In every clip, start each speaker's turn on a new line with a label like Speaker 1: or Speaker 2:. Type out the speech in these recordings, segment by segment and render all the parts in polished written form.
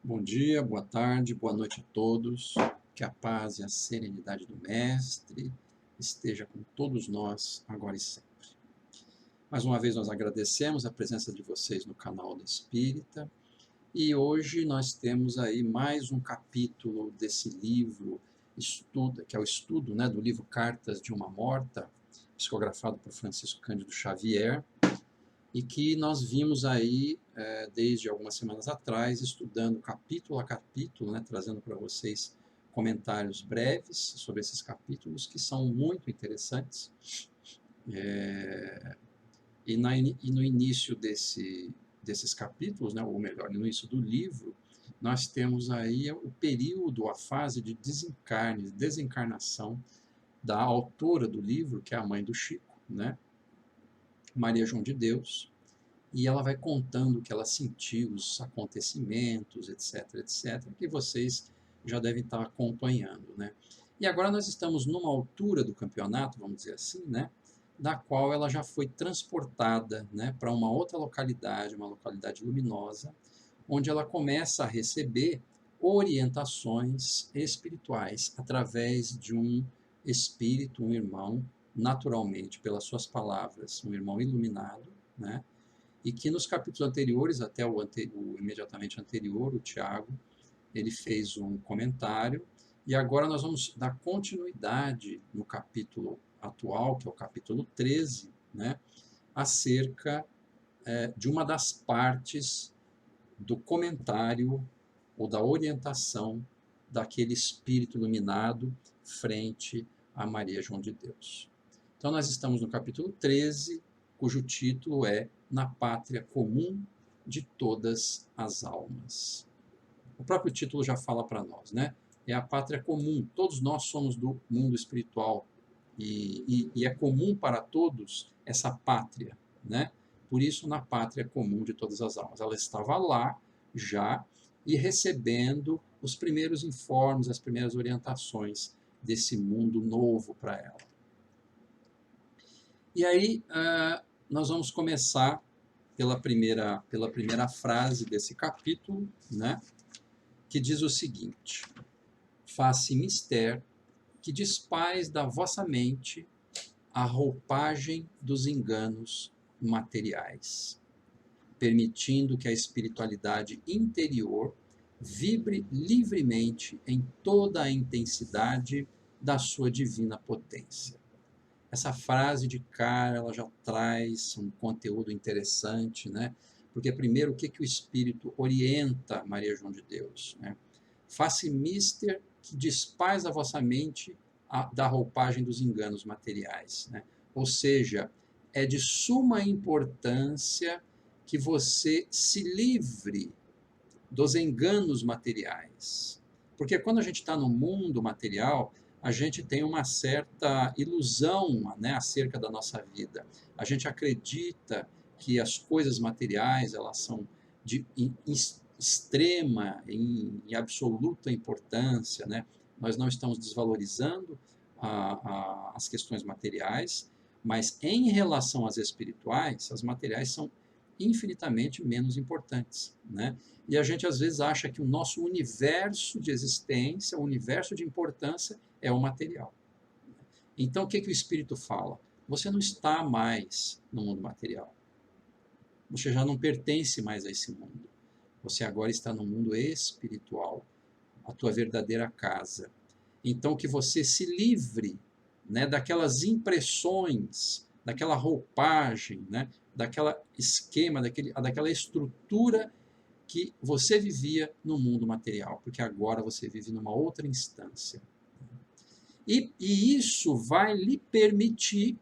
Speaker 1: Bom dia, boa tarde, boa noite a todos. Que a paz e a serenidade do Mestre esteja com todos nós, agora e sempre. Mais uma vez nós agradecemos a presença de vocês no canal da Espírita. E hoje nós temos aí mais um capítulo desse livro, que é o estudo, do livro Cartas de uma Morta, psicografado por Francisco Cândido Xavier, e que nós vimos aí desde algumas semanas atrás, estudando capítulo a capítulo, trazendo para vocês comentários breves sobre esses capítulos, que são muito interessantes. E no início desses capítulos, ou melhor, no início do livro, nós temos aí o período, a fase de desencarne, de desencarnação da autora do livro, que é a mãe do Chico, Maria João de Deus, e ela vai contando o que ela sentiu, os acontecimentos, etc, etc, que vocês já devem estar acompanhando, E agora nós estamos numa altura do campeonato, vamos dizer assim, da qual ela já foi transportada, para uma outra localidade, uma localidade luminosa, onde ela começa a receber orientações espirituais através de um espírito, um irmão, naturalmente, pelas suas palavras, um irmão iluminado, e que nos capítulos anteriores, até o imediatamente anterior, o Tiago, ele fez um comentário, e agora nós vamos dar continuidade no capítulo atual, que é o capítulo 13, acerca de uma das partes do comentário ou da orientação daquele espírito iluminado frente a Maria João de Deus. Então nós estamos no capítulo 13, cujo título é Na Pátria Comum de Todas as Almas. O próprio título já fala para nós, É a pátria comum, todos nós somos do mundo espiritual e é comum para todos essa pátria, Por isso, na pátria comum de todas as almas. Ela estava lá já e recebendo os primeiros informes, as primeiras orientações desse mundo novo para ela. E aí, nós vamos começar pela primeira frase desse capítulo, que diz o seguinte: Faça mister que despais da vossa mente a roupagem dos enganos materiais, permitindo que a espiritualidade interior vibre livremente em toda a intensidade da sua divina potência. Essa frase de cara, ela já traz um conteúdo interessante, Porque, primeiro, o que o Espírito orienta Maria João de Deus? Faça mister que despais a vossa mente da roupagem dos enganos materiais. Ou seja, é de suma importância que você se livre dos enganos materiais. Porque quando a gente está no mundo material, a gente tem uma certa ilusão, acerca da nossa vida. A gente acredita que as coisas materiais elas são de extrema, em absoluta importância, Nós não estamos desvalorizando as questões materiais, mas em relação às espirituais, as materiais são infinitamente menos importantes, E a gente às vezes acha que o nosso universo de existência, o universo de importância é o material. Então o que o Espírito fala? Você não está mais no mundo material. Você já não pertence mais a esse mundo. Você agora está no mundo espiritual, a tua verdadeira casa. Então que você se livre, daquelas impressões, daquela roupagem, daquela esquema, daquela estrutura que você vivia no mundo material, porque agora você vive numa outra instância. E isso vai lhe permitir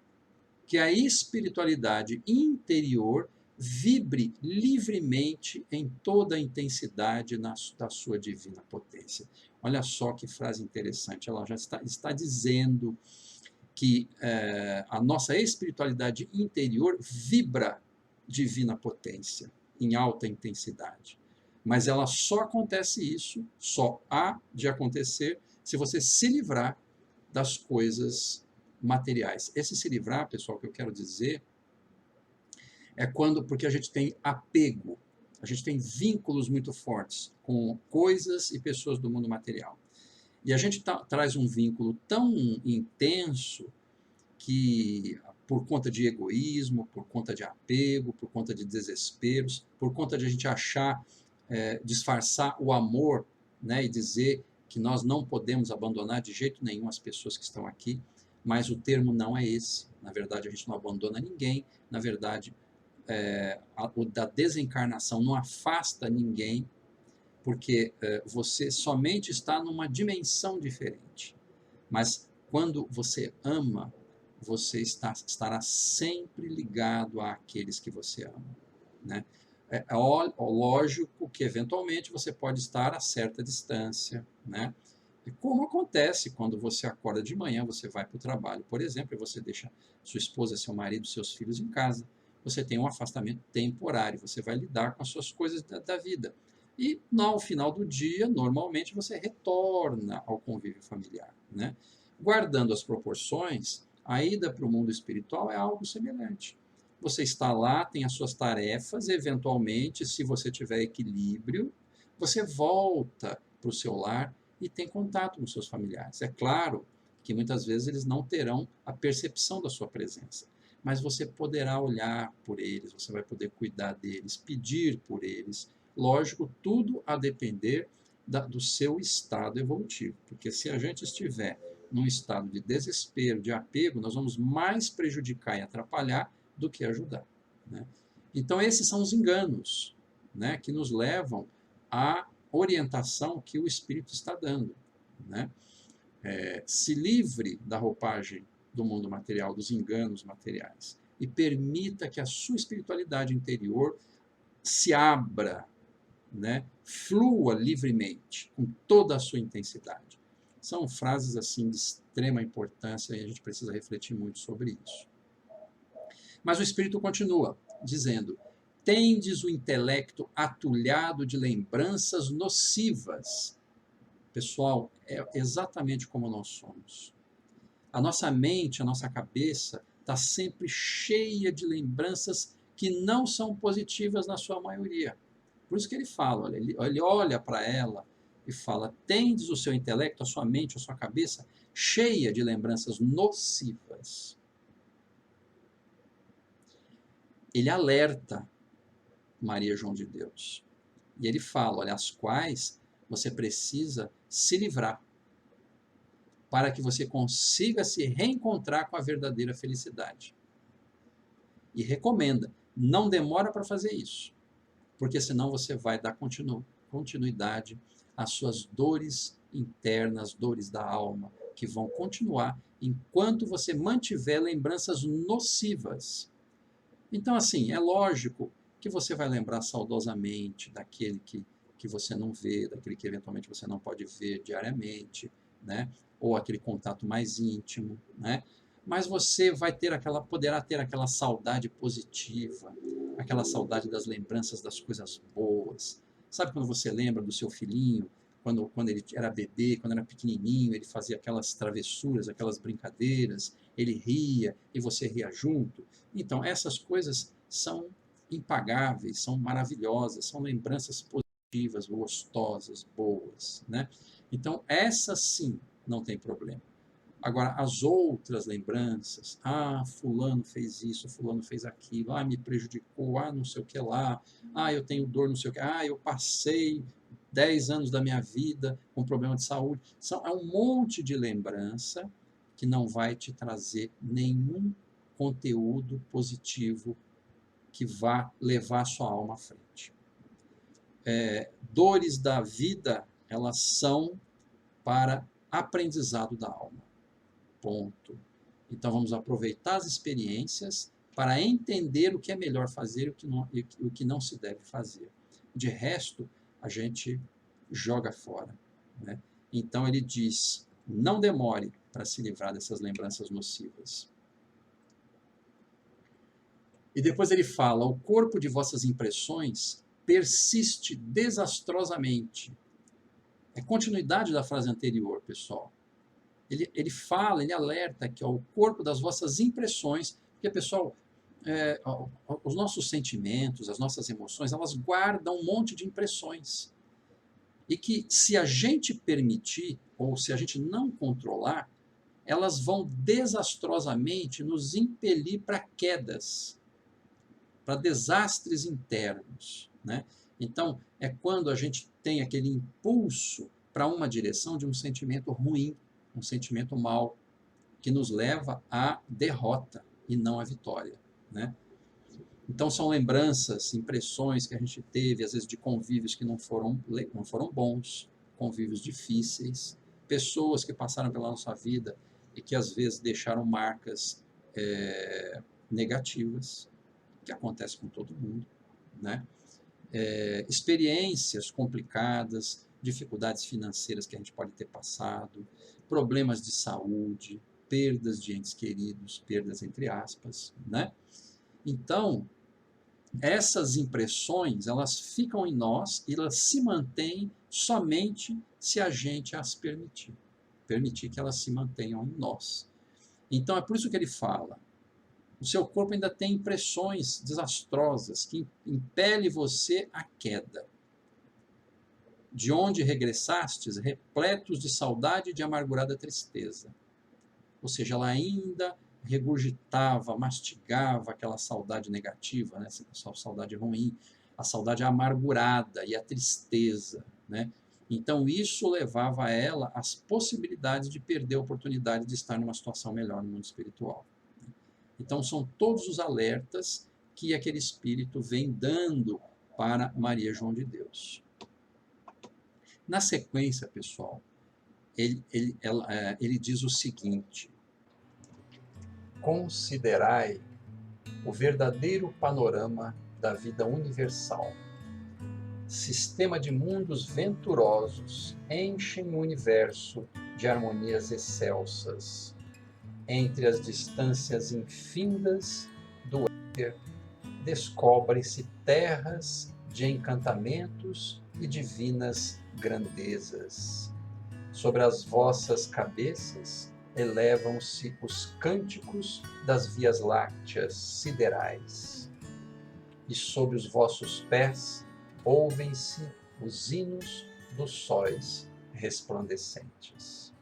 Speaker 1: que a espiritualidade interior vibre livremente em toda a intensidade da sua divina potência. Olha só que frase interessante, ela já está dizendo que a nossa espiritualidade interior vibra divina potência, em alta intensidade. Mas ela só acontece isso, só há de acontecer, se você se livrar das coisas materiais. Esse se livrar, pessoal, que eu quero dizer, é porque a gente tem apego. A gente tem vínculos muito fortes com coisas e pessoas do mundo material. E a gente traz um vínculo tão intenso que, por conta de egoísmo, por conta de apego, por conta de desesperos, por conta de a gente achar, disfarçar o amor, né, e dizer que nós não podemos abandonar de jeito nenhum as pessoas que estão aqui, mas o termo não é esse. Na verdade, a gente não abandona ninguém, na verdade, o da desencarnação não afasta ninguém, porque você somente está numa dimensão diferente. Mas quando você ama, você estará sempre ligado àqueles que você ama, né? Lógico que eventualmente você pode estar a certa distância, né? Como acontece quando você acorda de manhã, você vai para o trabalho, por exemplo, e você deixa sua esposa, seu marido, seus filhos em casa. Você tem um afastamento temporário, você vai lidar com as suas coisas da vida. E no final do dia, normalmente você retorna ao convívio familiar, né? Guardando as proporções, a ida para o mundo espiritual é algo semelhante. Você está lá, tem as suas tarefas, eventualmente, se você tiver equilíbrio, você volta para o seu lar e tem contato com seus familiares. É claro que muitas vezes eles não terão a percepção da sua presença, mas você poderá olhar por eles, você vai poder cuidar deles, pedir por eles. Lógico, tudo a depender do seu estado evolutivo, porque se a gente estiver num estado de desespero, de apego, nós vamos mais prejudicar e atrapalhar do que ajudar, né? Então, esses são os enganos, né, que nos levam à orientação que o Espírito está dando, né? Se livre da roupagem do mundo material, dos enganos materiais, e permita que a sua espiritualidade interior se abra, né? Flua livremente, com toda a sua intensidade. São frases assim de extrema importância e a gente precisa refletir muito sobre isso. Mas o Espírito continua dizendo: tendes o intelecto atulhado de lembranças nocivas. Pessoal, é exatamente como nós somos. A nossa mente, a nossa cabeça está sempre cheia de lembranças que não são positivas na sua maioria. Por isso que ele fala, olha, ele olha para ela e fala: tendes o seu intelecto, a sua mente, a sua cabeça cheia de lembranças nocivas. Ele alerta Maria João de Deus. E ele fala, olha, as quais você precisa se livrar para que você consiga se reencontrar com a verdadeira felicidade. E recomenda, não demora para fazer isso, porque senão você vai dar continuidade às suas dores internas, dores da alma, que vão continuar enquanto você mantiver lembranças nocivas. Então, assim, é lógico que você vai lembrar saudosamente daquele que você não vê, daquele que eventualmente você não pode ver diariamente, né? Ou aquele contato mais íntimo, né? Mas você poderá ter aquela saudade positiva, aquela saudade das lembranças das coisas boas. Sabe quando você lembra do seu filhinho, quando ele era bebê, quando era pequenininho, ele fazia aquelas travessuras, aquelas brincadeiras, ele ria e você ria junto? Então, essas coisas são impagáveis, são maravilhosas, são lembranças positivas, gostosas, boas, né? Então, essas sim, não tem problema. Agora, as outras lembranças, fulano fez isso, fulano fez aquilo, me prejudicou, não sei o que lá, eu tenho dor, não sei o que, eu passei 10 anos da minha vida com problema de saúde. É um monte de lembrança que não vai te trazer nenhum conteúdo positivo que vá levar a sua alma à frente. Dores da vida, elas são para aprendizado da alma. Ponto. Então vamos aproveitar as experiências para entender o que é melhor fazer e o que não se deve fazer. De resto, a gente joga fora, né? Então ele diz, não demore para se livrar dessas lembranças nocivas. E depois ele fala, o corpo de vossas impressões persiste desastrosamente. É continuidade da frase anterior, pessoal. Ele fala, ele alerta que o corpo das vossas impressões, porque, pessoal, os nossos sentimentos, as nossas emoções, elas guardam um monte de impressões. E que se a gente permitir, ou se a gente não controlar, elas vão desastrosamente nos impelir para quedas, para desastres internos, né? Então, é quando a gente tem aquele impulso para uma direção de um sentimento ruim, um sentimento mau, que nos leva à derrota e não à vitória, né? Então, são lembranças, impressões que a gente teve, às vezes, de convívios que não foram bons, convívios difíceis, pessoas que passaram pela nossa vida e que, às vezes, deixaram marcas negativas, que acontece com todo mundo, né? Experiências complicadas, dificuldades financeiras que a gente pode ter passado, problemas de saúde, perdas de entes queridos, perdas entre aspas, né? Então, essas impressões, elas ficam em nós e elas se mantêm somente se a gente as permitir. Permitir que elas se mantenham em nós. Então, é por isso que ele fala, o seu corpo ainda tem impressões desastrosas que impelem você à queda. De onde regressastes, repletos de saudade e de amargurada tristeza. Ou seja, ela ainda regurgitava, mastigava aquela saudade negativa, né? Essa saudade ruim, a saudade amargurada e a tristeza, né? Então isso levava a ela as possibilidades de perder a oportunidade de estar numa situação melhor no mundo espiritual. Então são todos os alertas que aquele espírito vem dando para Maria João de Deus. Na sequência, pessoal, ele diz o seguinte: considerai o verdadeiro panorama da vida universal. Sistema de mundos venturosos enchem o universo de harmonias excelsas. Entre as distâncias infindas do éter, descobrem-se terras de encantamentos e divinas grandezas. Sobre as vossas cabeças elevam-se os cânticos das vias lácteas siderais, e sob os vossos pés ouvem-se os hinos dos sóis resplandecentes.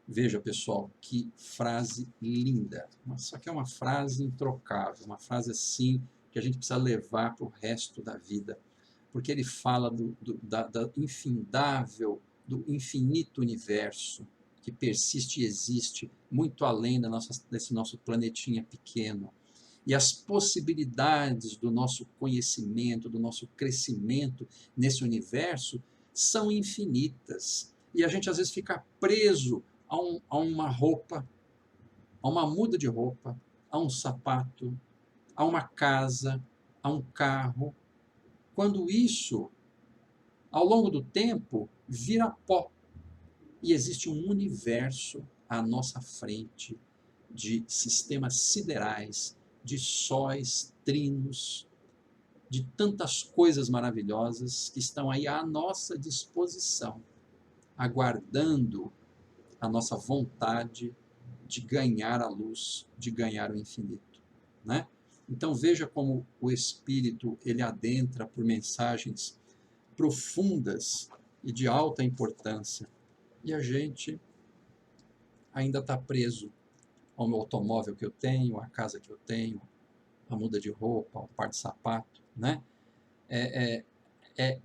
Speaker 1: Veja, pessoal, que frase linda. Só que é uma frase introcável, uma frase assim que a gente precisa levar para o resto da vida, porque ele fala da infindável, do infinito universo que persiste e existe muito além desse nosso planetinha pequeno. E as possibilidades do nosso conhecimento, do nosso crescimento nesse universo são infinitas. E a gente às vezes fica preso a uma roupa, a uma muda de roupa, a um sapato, a uma casa, a um carro, quando isso, ao longo do tempo, vira pó. E existe um universo à nossa frente de sistemas siderais, de sóis, trinos, de tantas coisas maravilhosas que estão aí à nossa disposição, aguardando a nossa vontade de ganhar a luz, de ganhar o infinito, né? Então veja como o Espírito ele adentra por mensagens profundas e de alta importância, e a gente ainda está preso ao meu automóvel que eu tenho, à casa que eu tenho, a muda de roupa, ao par de sapato, né? É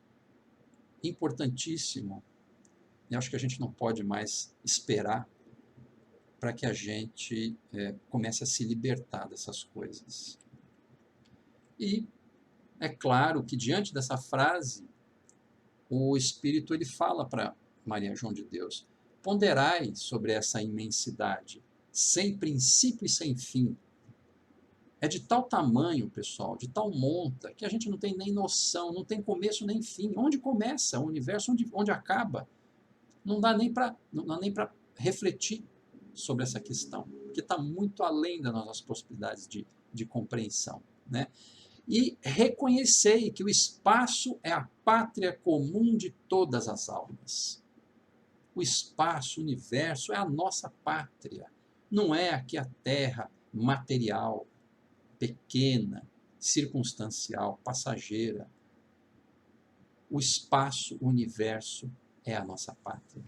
Speaker 1: importantíssimo, e acho que a gente não pode mais esperar para que a gente comece a se libertar dessas coisas. E é claro que diante dessa frase, o Espírito ele fala para Maria João de Deus: ponderai sobre essa imensidade, sem princípio e sem fim. É de tal tamanho, pessoal, de tal monta, que a gente não tem nem noção, não tem começo nem fim. Onde começa o universo, onde acaba? Não dá nem para refletir sobre essa questão, porque está muito além das nossas possibilidades de compreensão, né? E reconhecei que o espaço é a pátria comum de todas as almas. O espaço, o universo é a nossa pátria. Não é aqui a terra material. pequena, circunstancial, passageira. O espaço, o universo é a nossa pátria.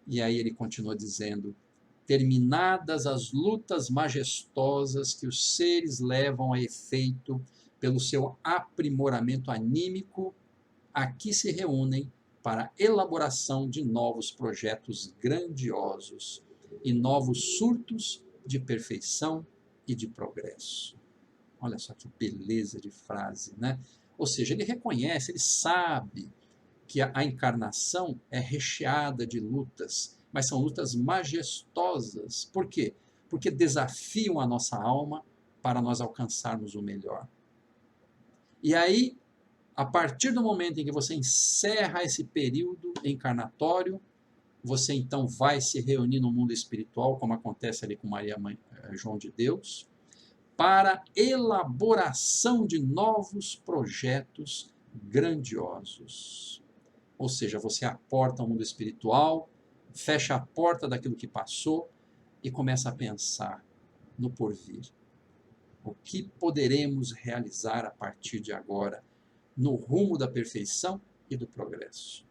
Speaker 1: E aí ele continua dizendo: terminadas as lutas majestosas que os seres levam a efeito pelo seu aprimoramento anímico, aqui se reúnem para a elaboração de novos projetos grandiosos e novos surtos de perfeição e de progresso. Olha só que beleza de frase, né? Ou seja, ele reconhece, ele sabe que a encarnação é recheada de lutas, mas são lutas majestosas. Por quê? Porque desafiam a nossa alma para nós alcançarmos o melhor. E aí, a partir do momento em que você encerra esse período encarnatório, você então vai se reunir no mundo espiritual, como acontece ali com Maria Mãe, João de Deus, para elaboração de novos projetos grandiosos. Ou seja, você aporta o mundo espiritual, fecha a porta daquilo que passou e começa a pensar no porvir. O que poderemos realizar a partir de agora no rumo da perfeição e do progresso?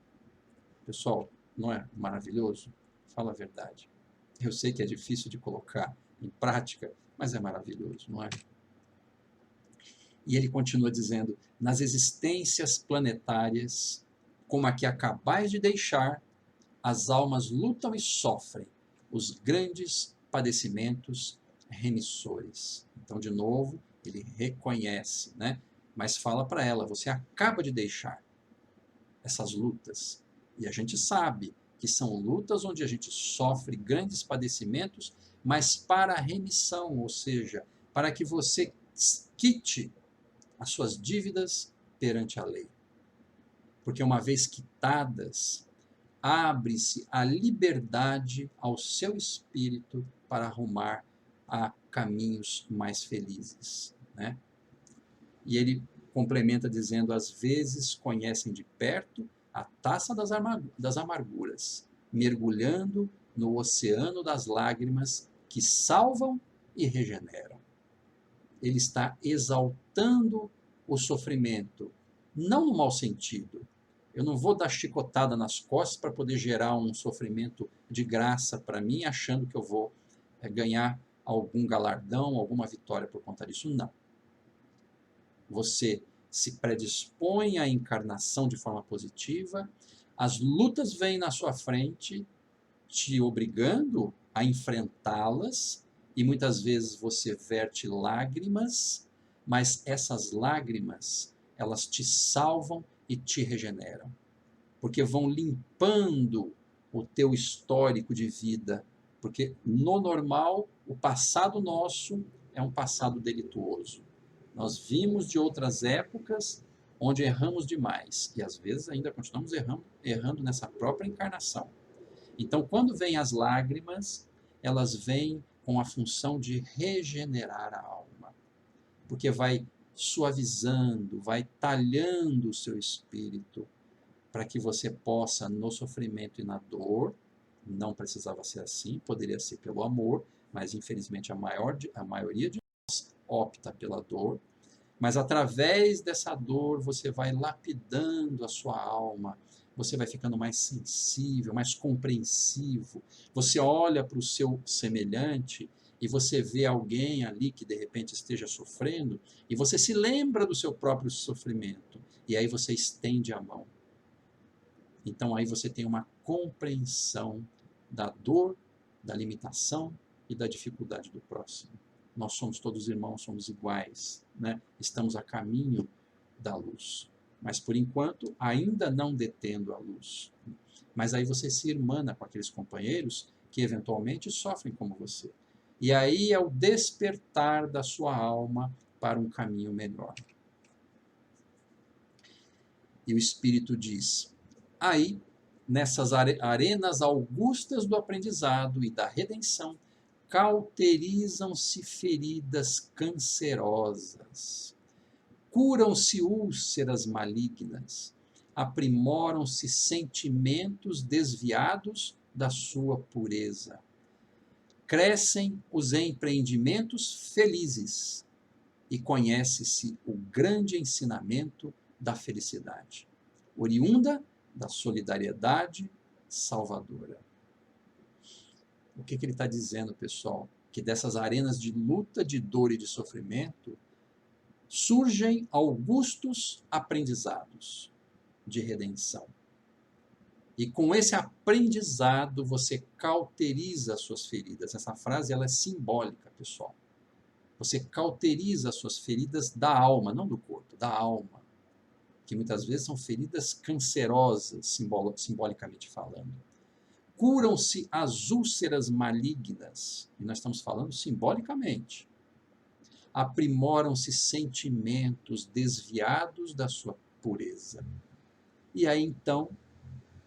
Speaker 1: Pessoal, não é maravilhoso? Fala a verdade. Eu sei que é difícil de colocar em prática, mas é maravilhoso, não é? E ele continua dizendo: nas existências planetárias, como a que acabais de deixar, as almas lutam e sofrem os grandes padecimentos remissores. Então, de novo, ele reconhece, né? Mas fala para ela: você acaba de deixar essas lutas. E a gente sabe que são lutas onde a gente sofre grandes padecimentos, mas para a remissão, ou seja, para que você quite as suas dívidas perante a lei. Porque uma vez quitadas, abre-se a liberdade ao seu espírito para arrumar a caminhos mais felizes, né? E ele complementa dizendo: às vezes conhecem de perto a taça das amarguras, mergulhando no oceano das lágrimas que salvam e regeneram. Ele está exaltando o sofrimento, não no mau sentido. Eu não vou dar chicotada nas costas para poder gerar um sofrimento de graça para mim, achando que eu vou ganhar algum galardão, alguma vitória por conta disso. Não. Você se predispõe à encarnação de forma positiva, as lutas vêm na sua frente, te obrigando a enfrentá-las, e muitas vezes você verte lágrimas, mas essas lágrimas, elas te salvam e te regeneram, porque vão limpando o teu histórico de vida, porque no normal, o passado nosso é um passado delituoso. Nós vimos de outras épocas onde erramos demais, e às vezes ainda continuamos errando nessa própria encarnação. Então, quando vêm as lágrimas, elas vêm com a função de regenerar a alma, porque vai suavizando, vai talhando o seu espírito, para que você possa, no sofrimento e na dor, não precisava ser assim, poderia ser pelo amor, mas infelizmente a maioria de nós opta pela dor, mas através dessa dor você vai lapidando a sua alma, você vai ficando mais sensível, mais compreensivo, você olha para o seu semelhante e você vê alguém ali que de repente esteja sofrendo e você se lembra do seu próprio sofrimento e aí você estende a mão. Então aí você tem uma compreensão da dor, da limitação e da dificuldade do próximo. Nós somos todos irmãos, somos iguais, né? Estamos a caminho da luz. Mas por enquanto, ainda não detendo a luz. Mas aí você se irmana com aqueles companheiros que eventualmente sofrem como você. E aí é o despertar da sua alma para um caminho melhor. E o Espírito diz: aí, nessas arenas augustas do aprendizado e da redenção, cauterizam-se feridas cancerosas, curam-se úlceras malignas, aprimoram-se sentimentos desviados da sua pureza. crescem os empreendimentos felizes e conhece-se o grande ensinamento da felicidade, oriunda da solidariedade salvadora. O que ele está dizendo, pessoal? Que dessas arenas de luta, de dor e de sofrimento surgem augustos aprendizados de redenção. E com esse aprendizado você cauteriza as suas feridas. Essa frase ela é simbólica, pessoal. Você cauteriza as suas feridas da alma, não do corpo, da alma. Que muitas vezes são feridas cancerosas, simbolicamente falando. Curam-se as úlceras malignas, e nós estamos falando simbolicamente. Aprimoram-se sentimentos desviados da sua pureza. E aí então,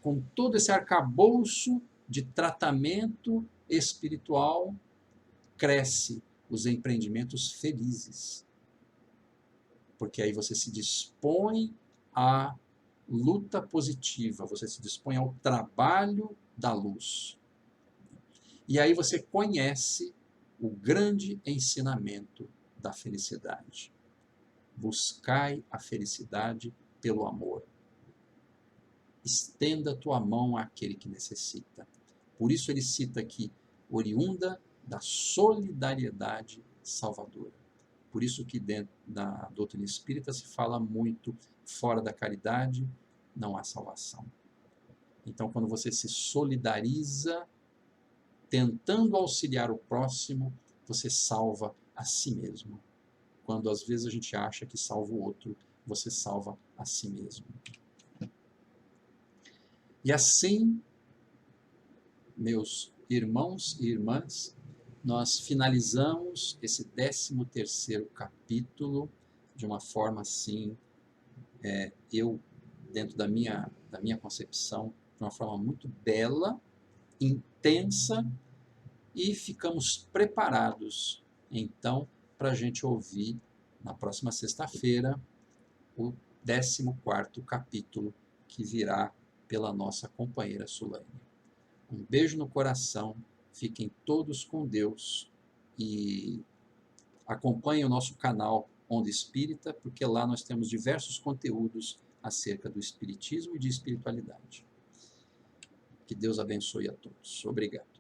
Speaker 1: com todo esse arcabouço de tratamento espiritual, cresce os empreendimentos felizes. Porque aí você se dispõe à luta positiva, você se dispõe ao trabalho da luz. E aí você conhece o grande ensinamento da felicidade. Buscai a felicidade pelo amor. Estenda a tua mão àquele que necessita. Por isso ele cita aqui, oriunda da solidariedade salvadora. Por isso que dentro da doutrina espírita se fala muito, fora da caridade não há salvação. Então, quando você se solidariza, tentando auxiliar o próximo, você salva a si mesmo. Quando às vezes a gente acha que salva o outro, você salva a si mesmo. E assim, meus irmãos e irmãs, nós finalizamos esse 13º capítulo de uma forma assim, dentro da minha concepção, de uma forma muito bela, intensa, e ficamos preparados, então, para a gente ouvir, na próxima sexta-feira, o 14º capítulo, que virá pela nossa companheira Sulaine. Um beijo no coração, fiquem todos com Deus e acompanhem o nosso canal Onda Espírita, porque lá nós temos diversos conteúdos acerca do Espiritismo e de espiritualidade. Que Deus abençoe a todos. Obrigado.